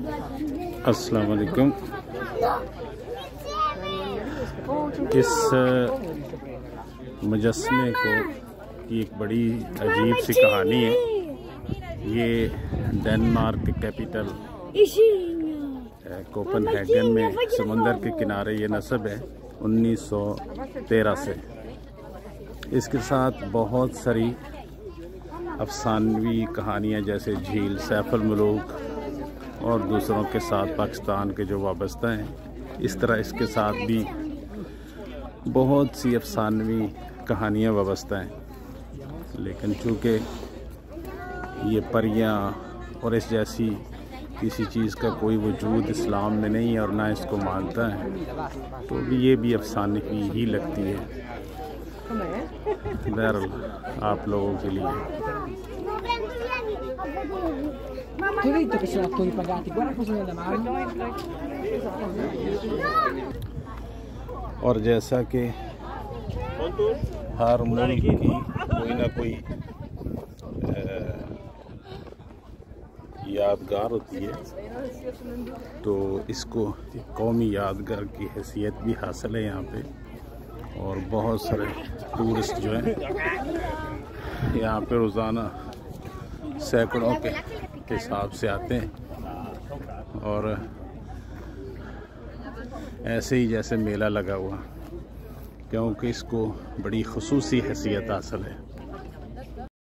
अस्सलाम वालेकुम। इस मुजस्समे की एक बड़ी अजीब सी कहानी है। ये डेनमार्क कैपिटल कोपेनहेगन में समुंदर के किनारे ये नस्ब है 1913 से। इसके साथ बहुत सारी अफसानवी कहानियाँ जैसे झील, सैफुल मुलूक और दूसरों के साथ पाकिस्तान के जो वाबस्ता हैं, इस तरह इसके साथ भी बहुत सी अफसानवी कहानियाँ वाबस्ता हैं। लेकिन चूँकि ये परियां और इस जैसी किसी चीज़ का कोई वजूद इस्लाम में नहीं है और ना इसको मानता है, तो भी ये भी अफसाने की ही लगती है। बहरहाल आप लोगों के लिए और जैसा कि हर मुल्क की कोई ना कोई यादगार होती है, तो इसको एक कौमी यादगार की हैसियत भी हासिल है यहाँ पे। और बहुत सारे टूरिस्ट जो हैं यहाँ पे रोज़ाना सैकड़ों के हिसाब से आते हैं और ऐसे ही जैसे मेला लगा हुआ, क्योंकि इसको बड़ी खुसूसी हैसियत हासिल है।